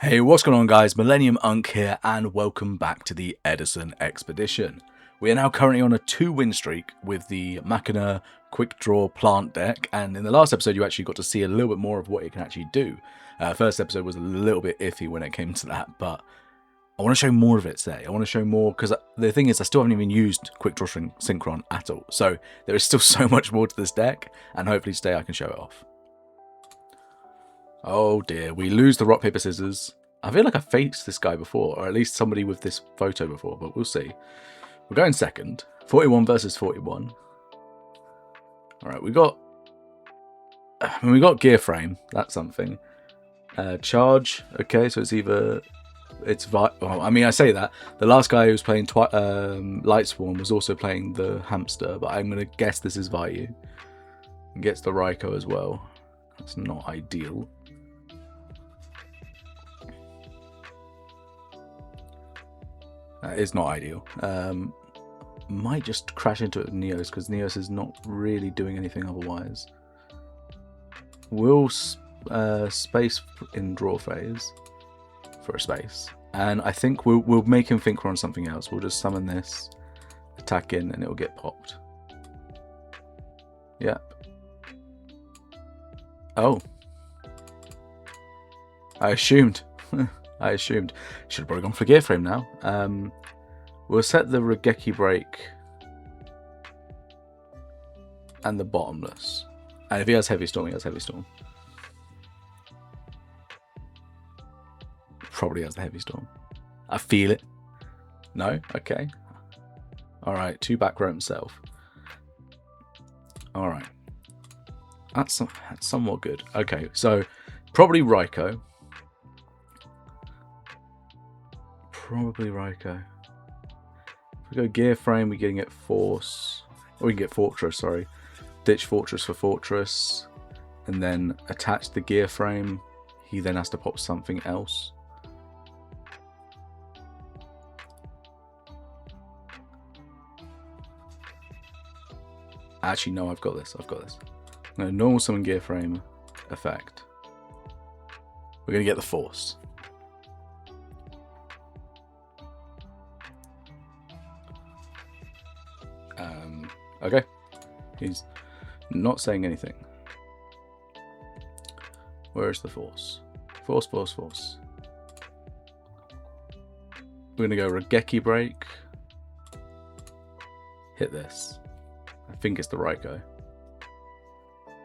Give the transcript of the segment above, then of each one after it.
Hey, what's going on guys? Millennium Unk here and welcome back to the Edison Expedition. We are now currently on a 2-win streak with the Machina Quickdraw plant deck, and in the last episode you actually got to see a little bit more of what it can actually do. First episode was a little bit iffy when it came to that, but I want to show more of it today. I want to show more because the thing is I still haven't even used Quickdraw Synchron at all, so there is still so much more to this deck, and hopefully today I can show it off. Oh dear, we lose the rock, paper, scissors. I feel like I faced this guy before, or at least somebody with this photo before, but we'll see. We're going second. 41 versus 41. Alright, we got gear frame. That's something. Charge. Okay, so it's either... well, I mean, I say that. The last guy who was playing Lightsworn was also playing the hamster, but I'm going to guess this is Vayu. And gets the Raikou as well. That's not ideal. That is not ideal. Might just crash into it with Neos, because Neos is not really doing anything otherwise. We'll space in draw phase for a space. And I think we'll make him think we're on something else. We'll just summon this, attack in, and it'll get popped. Yep. Oh. I assumed. I assumed. Should have probably gone for gear frame now. We'll set the Regeki break and the bottomless. And if he has heavy storm, he has heavy storm. Probably has the heavy storm. I feel it. No? Okay. Alright, 2 back row himself. Alright. That's somewhat good. Okay, so probably Raikou. Probably Raikou. If we go gear frame, we're getting it force. Or we can get fortress, sorry. Ditch fortress for fortress. And then attach the gear frame. He then has to pop something else. Actually, no, I've got this. I've got this. I'm going to normal summon gear frame effect. We're going to get the force. Okay, he's not saying anything. Where is the force? Force, force, force. We're going to go Regeki break. Hit this. I think it's the Raikou.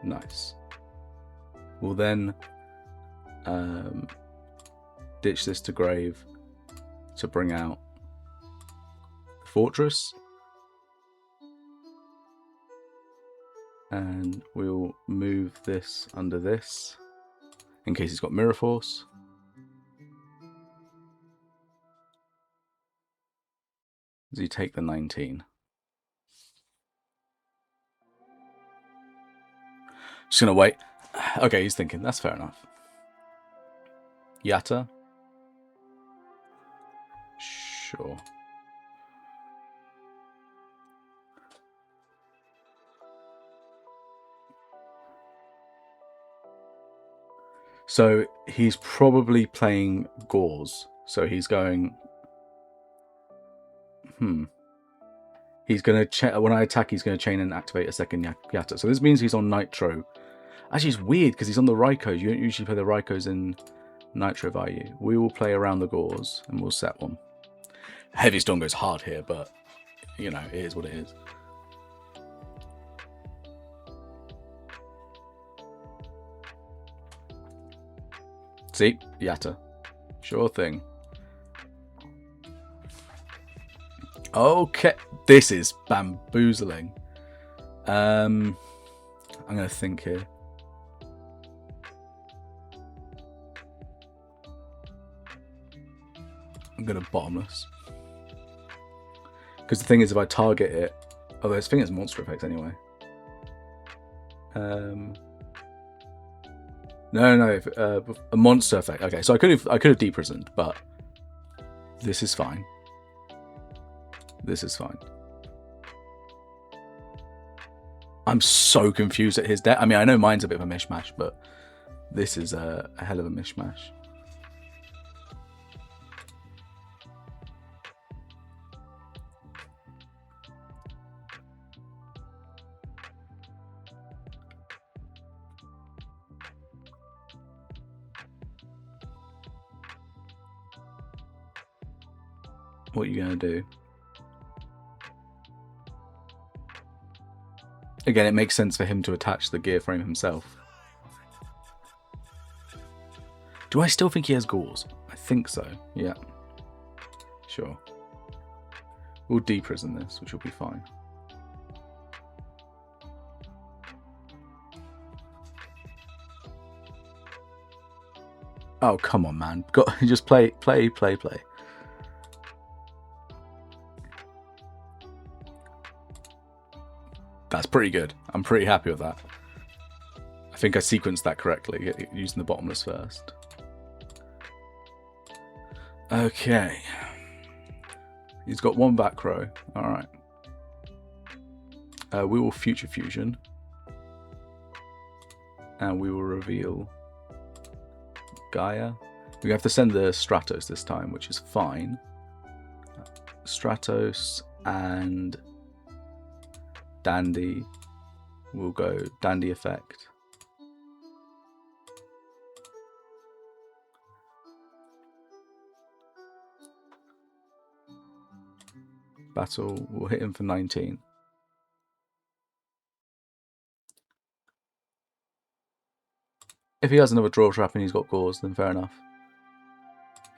Nice. We'll then ditch this to grave to bring out the fortress. And we'll move this under this in case he's got Mirror Force. Does he take the 19? Just gonna wait. Okay, he's thinking. That's fair enough. Yatta? Sure. So he's probably playing Gauze. So he's going... He's going to... When I attack, he's going to chain and activate a second Yatta. So this means he's on Nitro. Actually, it's weird because he's on the Raikous. You don't usually play the Raikous in Nitro value. We will play around the Gauze and we'll set one. Heavy Storm goes hard here, but, you know, it is what it is. See? Yatta. Sure thing. Okay. This is bamboozling. I'm going to think here. I'm going to bottomless. Because the thing is, if I target it... Although this thing is monster effects anyway. No, a monster effect. Okay, so I could have deprisoned, but this is fine. This is fine. I'm so confused at his deck. I mean, I know mine's a bit of a mishmash, but this is a hell of a mishmash. What are you going to do? Again, it makes sense for him to attach the gear frame himself. Do I still think he has gauze? I think so, yeah. Sure. We'll deprison this, which will be fine. Oh, come on, man. Just play. That's pretty good. I'm pretty happy with that. I think I sequenced that correctly, using the bottomless first. Okay. He's got one back row. Alright. We will future fusion. And we will reveal Gaia. We have to send the Stratos this time, which is fine. Stratos and Dandy. We'll go Dandy effect. Battle, we'll hit him for 19. If he has another draw trap and he's got gauze, then fair enough.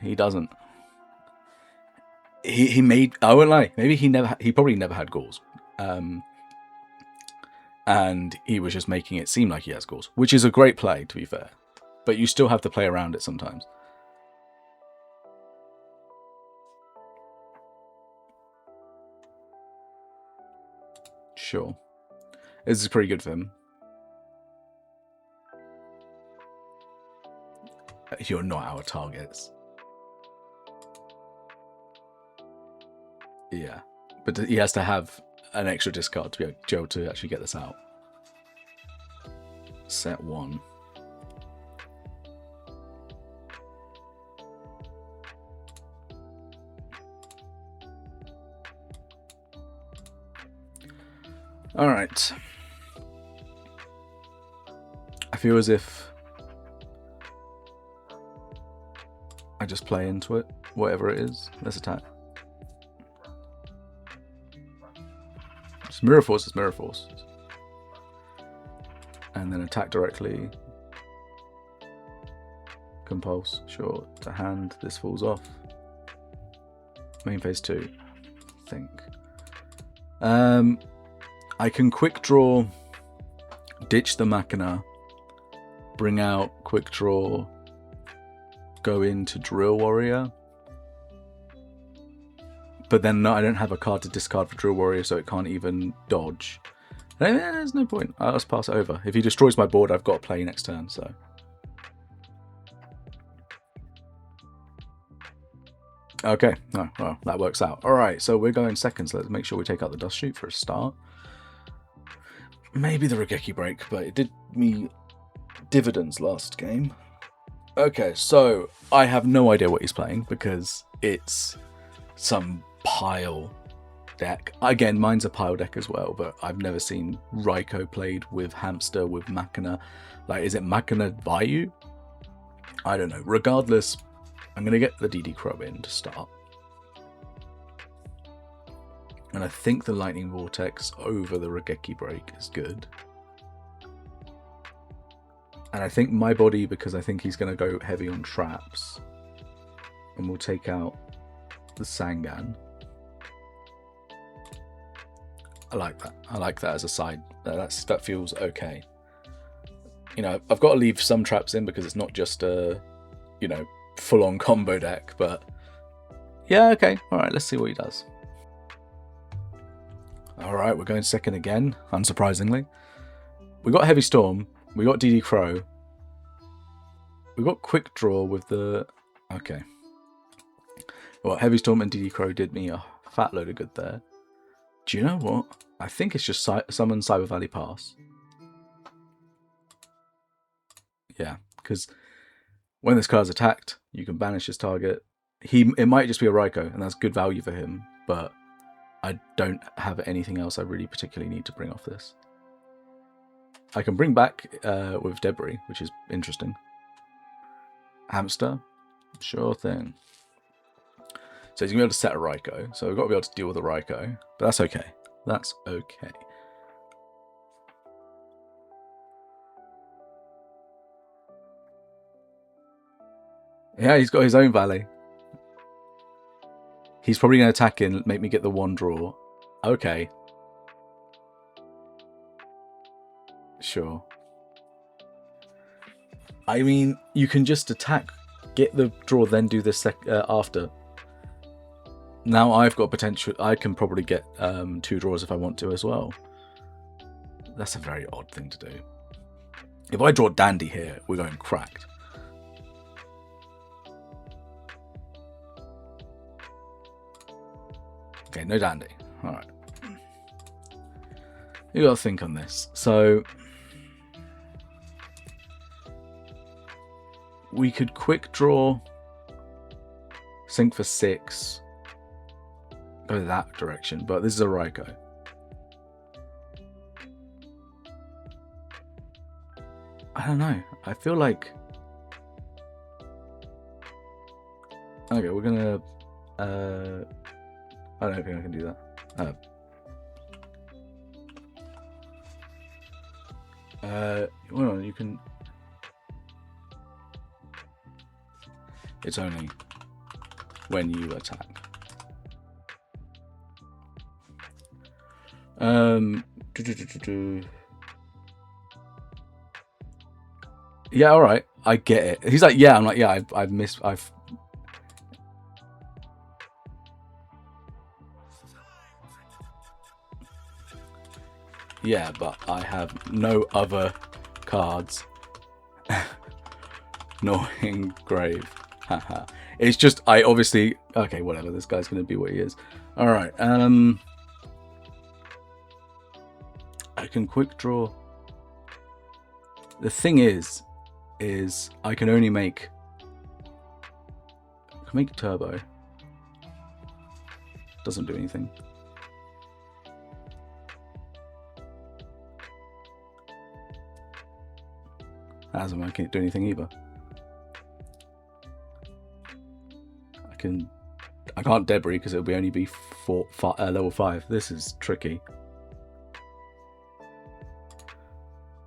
He doesn't. He made, I won't lie, maybe he probably never had gauze. And he was just making it seem like he has gauze, which is a great play, to be fair. But you still have to play around it sometimes. Sure. This is pretty good for him. You're not our targets. Yeah. But he has to have an extra discard to be able to actually get this out. Set 1. Alright. I feel as if I just play into it, whatever it is. Let's attack. It's Mirror Force is Mirror Force. And then attack directly. Compulse, sure. To hand, this falls off. Main phase 2, I think. I can quick draw, ditch the Machina, bring out quick draw, go into Drill Warrior. But then no, I don't have a card to discard for Drill Warrior, so it can't even dodge. There's no point. I'll just pass it over. If he destroys my board, I've got to play next turn, so. Okay, no, well, that works out. Alright, so we're going second, so let's make sure we take out the Dust Chute for a start. Maybe the Regeki break, but it did me dividends last game. Okay, so I have no idea what he's playing because it's some pile deck. Again, mine's a pile deck as well, but I've never seen Raiko played with Hamster, with Machina. Like, is it Machina Vayu? I don't know. Regardless, I'm going to get the DD Crow in to start. And I think the Lightning Vortex over the Regeki break is good. And I think my body, because I think he's going to go heavy on traps. And we'll take out the Sangan. I like that. I like that as a side. That feels okay. You know, I've got to leave some traps in because it's not just a, you know, full-on combo deck. But yeah, okay. All right, let's see what he does. Alright, we're going second again, unsurprisingly. We got Heavy Storm, we got DD Crow. We got Quick Draw with the... Okay. Well, Heavy Storm and DD Crow did me a fat load of good there. Do you know what? I think it's just summon Cyber Valley Pass. Yeah, because when this card's attacked, you can banish his target. It might just be a Raiko, and that's good value for him, but I don't have anything else I really particularly need to bring off this. I can bring back with Debris, which is interesting. Hamster? Sure thing. So he's going to be able to set a Raikou. So we've got to be able to deal with a Raikou. But that's okay. That's okay. Yeah, he's got his own Valley. He's probably going to attack in, make me get the 1 draw. Okay. Sure. I mean, you can just attack, get the draw, then do this after. Now I've got potential. I can probably get 2 draws if I want to as well. That's a very odd thing to do. If I draw Dandy here, we're going cracked. Okay, no Dandy. All right. You got to think on this. So we could quick draw, sink for 6, go that direction, but this is a Raikou. I don't know. I feel like... Okay, we're gonna... I don't think I can do that. Well, you can... It's only when you attack. Yeah, all right. I get it. He's like, yeah. I'm like, yeah. I've missed. Yeah, but I have no other cards. Gnawing Grave. Haha. It's just, I obviously... Okay, whatever. This guy's going to be what he is. All right. I can quick draw. The thing is I can only make... I can make Turbo. Doesn't do anything. That doesn't make it do anything either. I can't Debris because it'll only be level 5. This is tricky.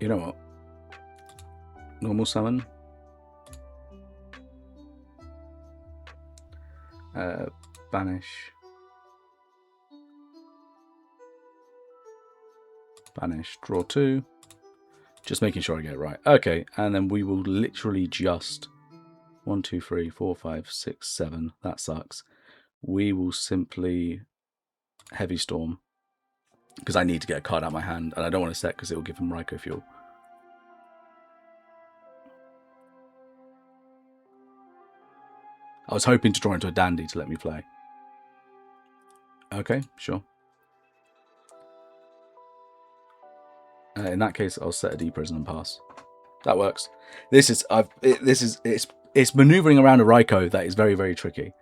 You know what? Normal summon. Banish. Banish. Draw 2. Just making sure I get it right. Okay, and then we will literally just... 1, 2, 3, 4, 5, 6, 7. That sucks. We will simply Heavy Storm because I need to get a card out of my hand, and I don't want to set because it will give him Raikou Fuel. I was hoping to draw into a Dandy to let me play. Okay, sure. In that case, I'll set a D Prison and pass. That works. It's maneuvering around a Raikou that is very, very tricky.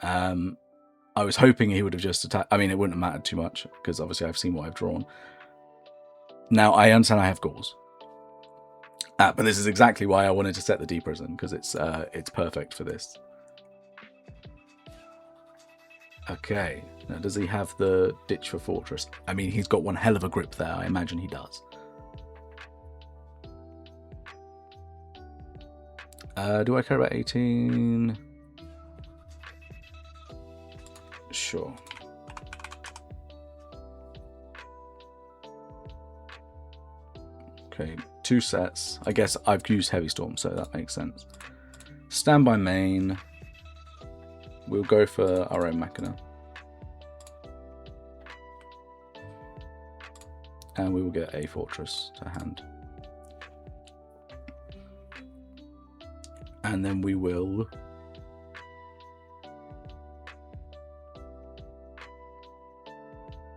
I was hoping he would have just attacked. I mean, it wouldn't have mattered too much because obviously I've seen what I've drawn. Now I understand I have Ghouls, but this is exactly why I wanted to set the D Prison because it's perfect for this. Okay, now does he have the Ditch for Fortress? I mean, he's got one hell of a grip there. I imagine he does. Do I care about 18? Sure. Okay, 2 sets. I guess I've used Heavy Storm, so that makes sense. Standby main. We'll go for our own Machina. And we will get a Fortress to hand. And then we will...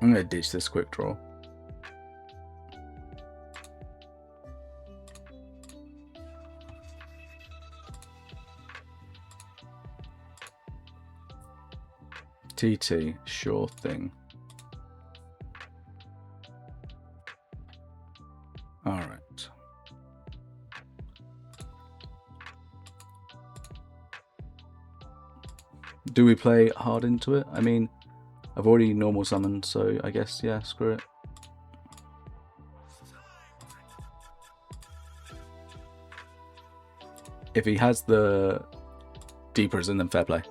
I'm going to ditch this quick draw. TT, sure thing. All right. do we play hard into it? I mean, I've already normal summoned, so I guess, yeah, screw it. If he has the Deep Prison, then fair play.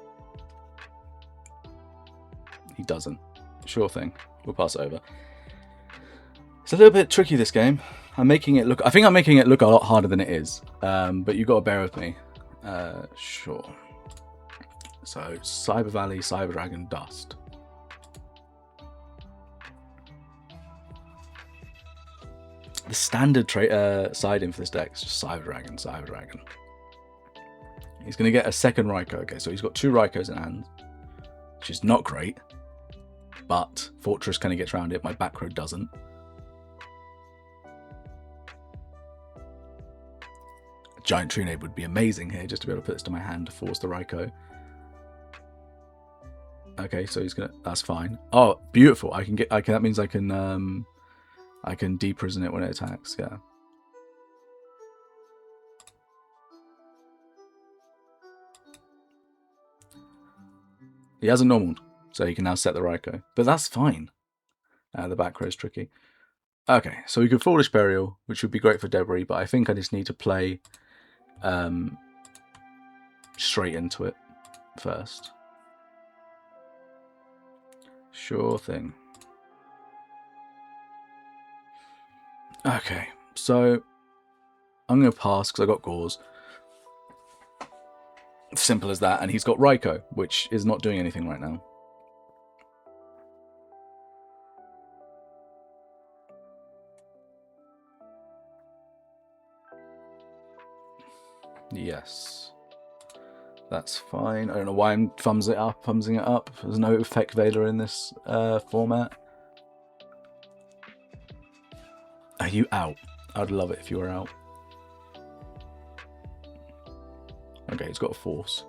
He doesn't. Sure thing. We'll pass it over. It's a little bit tricky, this game. I'm making it look... I think I'm making it look a lot harder than it is. But you've got to bear with me. Sure. So, Cyber Valley, Cyber Dragon, Dust. The standard siding for this deck is just Cyber Dragon, Cyber Dragon. He's going to get a second Raikou. Okay, so he's got 2 Raikous in hand, which is not great. But Fortress kind of gets around it. My back row doesn't. A Giant Trunade would be amazing here, just to be able to put this to my hand to force the Raikou. Okay, so he's gonna. That's fine. Oh, beautiful! I can get. That means I can. I can deprison it when it attacks. Yeah. He has a normal, so he can now set the Raikou. But that's fine. The back row is tricky. Okay, so we could Foolish Burial, which would be great for Debris, but I think I just need to play straight into it first. Sure thing. Okay, so I'm going to pass because I got Gauze. Simple as that, and he's got Raikou, which is not doing anything right now. Yes. That's fine. I don't know why I'm thumbsing it up. There's no Effect Veiler in this format. Are you out? I'd love it if you were out. Okay, he's got a Force.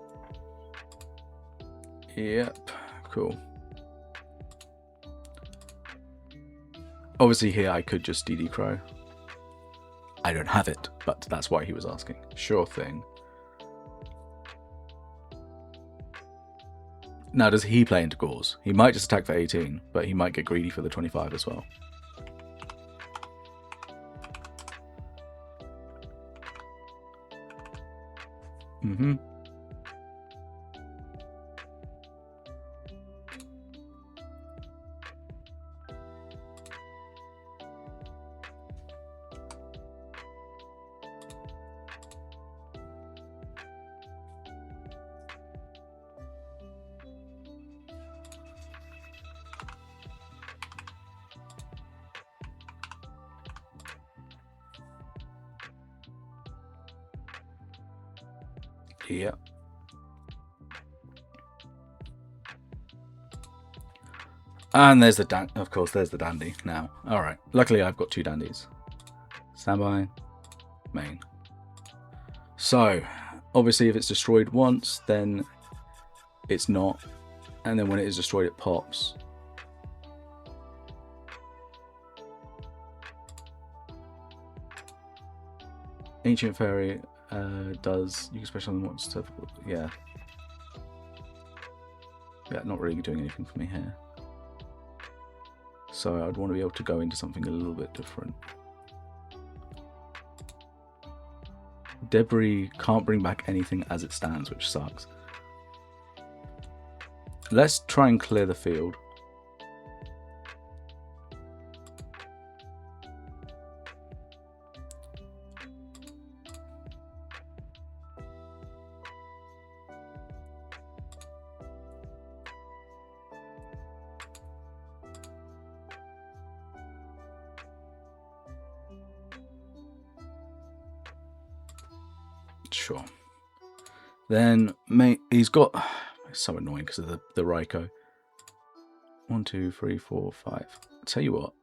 Yep, cool. Obviously here I could just DD Crow. I don't have it, but that's why he was asking. Sure thing. Now, does he play into Gauze? He might just attack for 18, but he might get greedy for the 25 as well. Mm-hmm. Yeah. And there's the of course, there's the Dandy now. All right. Luckily, I've got 2 Dandies. Standby, main. So, obviously, if it's destroyed once, then it's not. And then when it is destroyed, it pops. Ancient Fairy does... You can special on wants to... Yeah. Yeah, not really doing anything for me here. So I'd want to be able to go into something a little bit different. Debris can't bring back anything as it stands, which sucks. Let's try and clear the field. Sure. Then he's got... It's so annoying because of the Raikou. 1, 2, 3, 4, 5. I'll tell you what.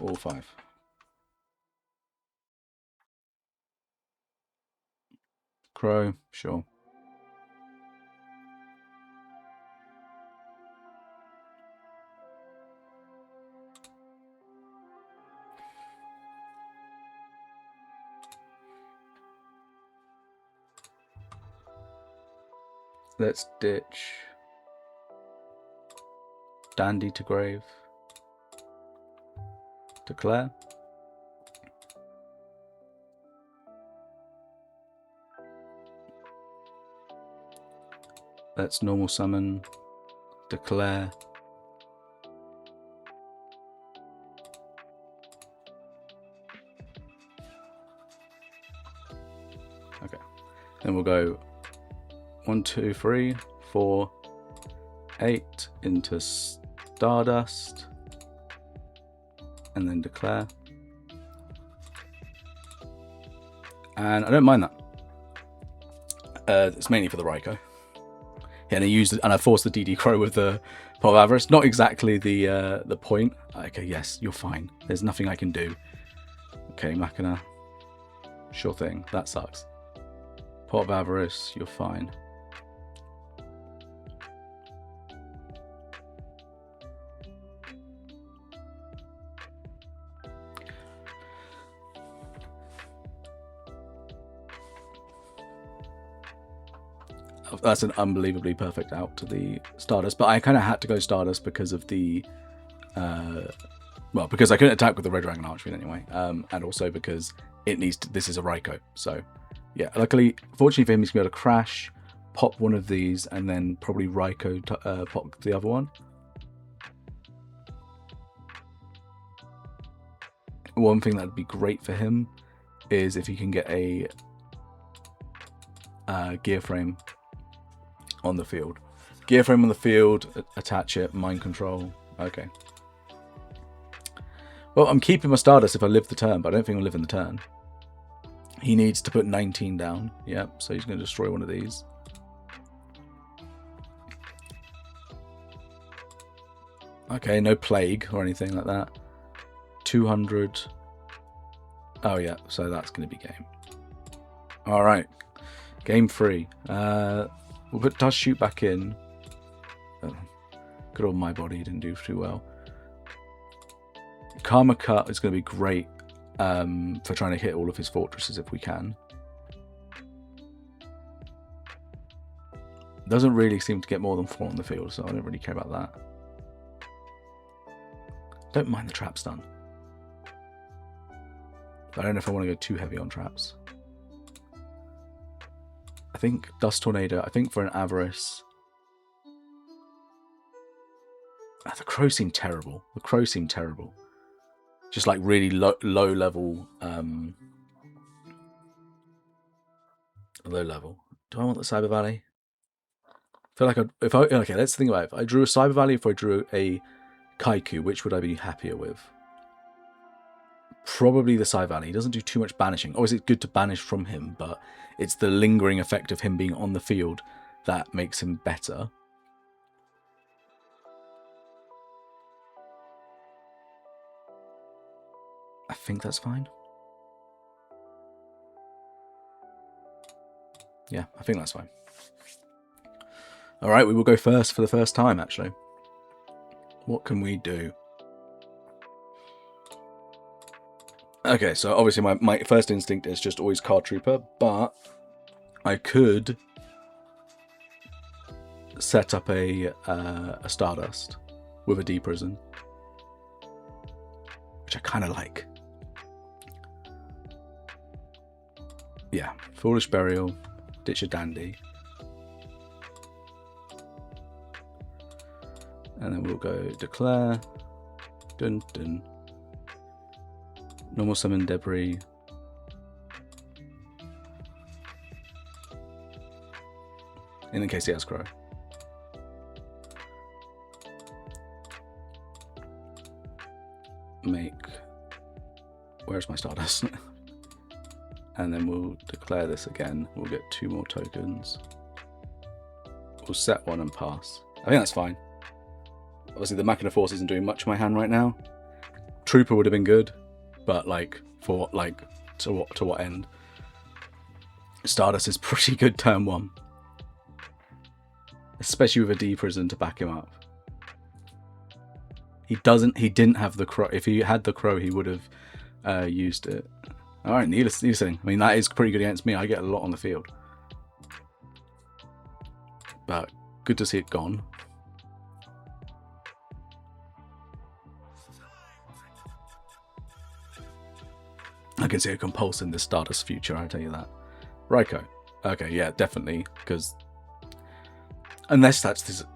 All 5. Crow, sure. Let's ditch Dandy to grave. Declare. Let's normal summon. Declare. Okay. Then we'll go 1, 2, 3, 4, 8 into Stardust. And then declare. And I don't mind that. It's mainly for the Raikou. Yeah, and I forced the DD Crow with the Pot of Avarice. Not exactly the point. Okay, yes, you're fine. There's nothing I can do. Okay, Machina. Sure thing. That sucks. Pot of Avarice, you're fine. That's an unbelievably perfect out to the Stardust, but I kind of had to go Stardust because of the, well, because I couldn't attack with the Red Dragon Archfiend anyway, and also because it needs to, this is a Raikou, so yeah. Luckily, fortunately for him, he's going to be able to crash, pop one of these, and then probably Raikou pop the other one. One thing that would be great for him is if he can get a gear frame on the field. Gear frame on the field, attach it, mind control. Okay. Well, I'm keeping my Stardust if I live the turn, but I don't think I'll live in the turn. He needs to put 19 down. Yep, so he's going to destroy one of these. Okay, no plague or anything like that. 200. Oh yeah, so that's going to be game. Alright, game 3. We'll put Dust Shoot back in. Oh, good old My Body didn't do too well. Karma Cut is going to be great for trying to hit all of his fortresses if we can. Doesn't really seem to get more than 4 on the field, so I don't really care about that. Don't mind the trap stun. I don't know if I want to go too heavy on traps. I think Dust Tornado, I think for an Avarice. The Crow seemed terrible. The Crow seemed terrible. Just like really low level. Low level. Do I want the Cyber Valley? I feel like okay, let's think about it. If I drew a Cyber Valley, if I drew a Kaiku, which would I be happier with? Probably the Cyber Valley. He doesn't do too much banishing. Obviously, it's good to banish from him, but it's the lingering effect of him being on the field that makes him better. I think that's fine. Yeah, I think that's fine. Alright, we will go first for the first time, actually. What can we do? Okay, so obviously my first instinct is just always Card Trooper, but I could set up a Stardust with a D-Prison, which I kind of like. Yeah, Foolish Burial, ditch a Dandy. And then we'll go Declare, dun dun. Normal Summon Debris. In case he has Crow. Make... Where's my Stardust? And then we'll declare this again. We'll get 2 more tokens. We'll set 1 and pass. I think that's fine. Obviously the Machina Force isn't doing much in my hand right now. Trooper would have been good. But like to what end? Stardust is pretty good turn 1, especially with a D-Prison to back him up. He didn't have the Crow. If he had the Crow, he would have used it. All right, needless. I mean, that is pretty good against me. I get a lot on the field, but good to see it gone. I can see a compulse in this Stardust future, I'll tell you that. Raiko. Okay, yeah, definitely, because unless that's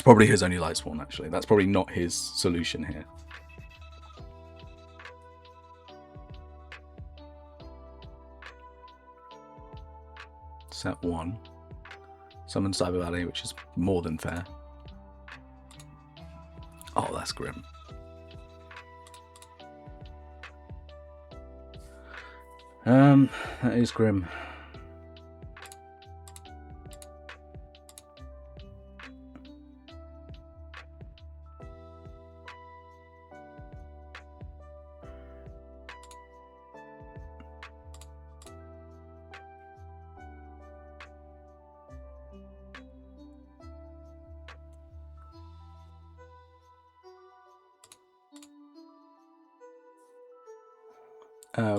probably his only light spawn, actually. That's probably not his solution here. Set 1. Summon Cyber Valley, which is more than fair. Oh, that's grim. That is grim.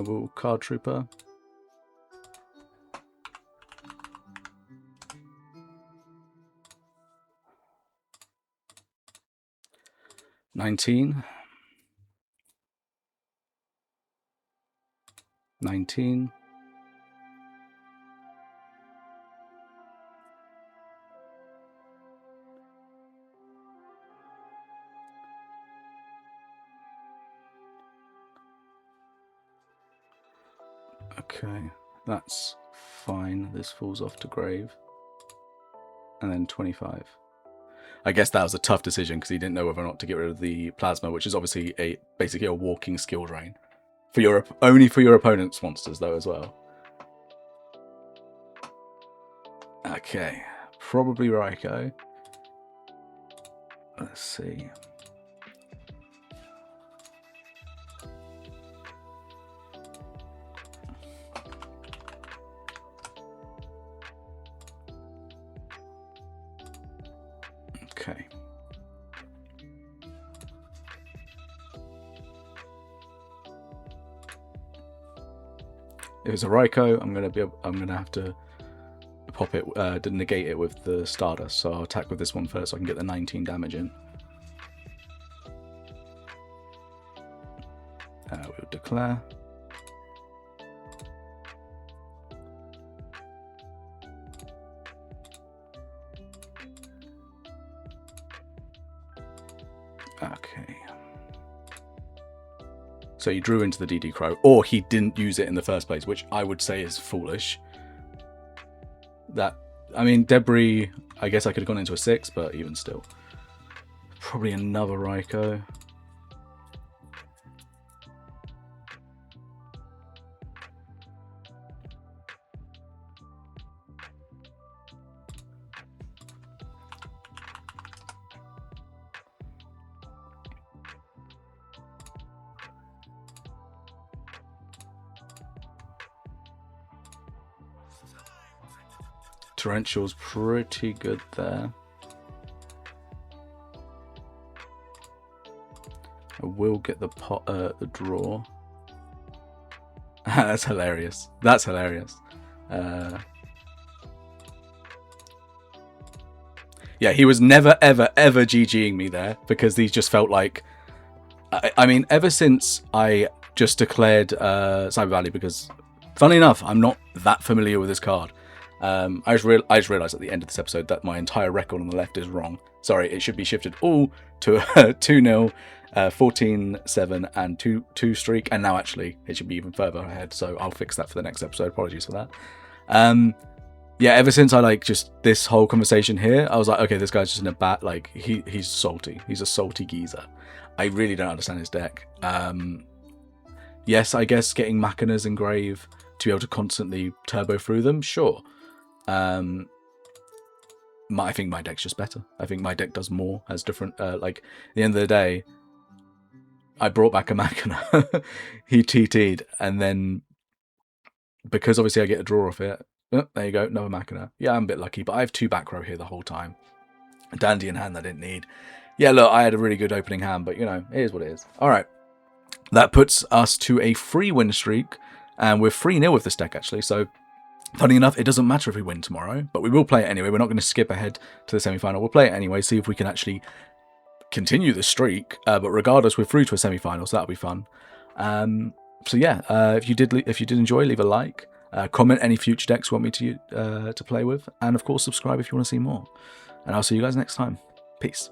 Will Card Trooper. $19. Okay, that's fine. This falls off to grave. And then 25. I guess that was a tough decision because he didn't know whether or not to get rid of the plasma, which is obviously basically a walking skill drain. Only for your opponent's monsters though as well. Okay, probably Raiko. Let's see. Okay. If it's a Raiko, I'm gonna have to pop it, to negate it with the Stardust. So I'll attack with this one first, so I can get the 19 damage in. We'll declare. Okay. So he drew into the DD Crow, or he didn't use it in the first place, which I would say is foolish. I mean, Debris, I guess I could have gone into a 6, but even still. Probably another Raiko. Torrential's pretty good there. I will get the draw. That's hilarious. That's hilarious. Yeah, he was never, ever, ever GGing me there because these just felt like... I mean, ever since I just declared Cyber Valley, because, funnily enough, I'm not that familiar with this card. I just realised at the end of this episode that my entire record on the left is wrong. Sorry, it should be shifted all to 2-0, 14-7 and 2 streak, and now actually it should be even further ahead, so I'll fix that for the next episode. Apologies for that. Yeah, ever since I just this whole conversation here, I was like, okay, this guy's just in a bat, he's salty. He's a salty geezer. I really don't understand his deck. Yes, I guess getting Machinas in grave to be able to constantly turbo through them, sure. I think my deck's just better. I think my deck does more, has different, at the end of the day, I brought back a Machina. He TT'd, and then because obviously I get a draw off it, there you go, another Machina. Yeah, I'm a bit lucky, but I have 2 back row here the whole time. A Dandy in hand I didn't need. Yeah, look, I had a really good opening hand, but, it is what it is. All right. That puts us to a 3-win streak, and we're 3-0 with this deck, actually, so Funny enough, it doesn't matter if we win tomorrow, but we will play it anyway. We're not going to skip ahead to the semi-final. We'll play it anyway, see if we can actually continue the streak. But regardless, we're through to a semi-final, so that'll be fun. So yeah, if you did enjoy, leave a like, comment any future decks you want me to play with, and of course subscribe if you want to see more. And I'll see you guys next time. Peace.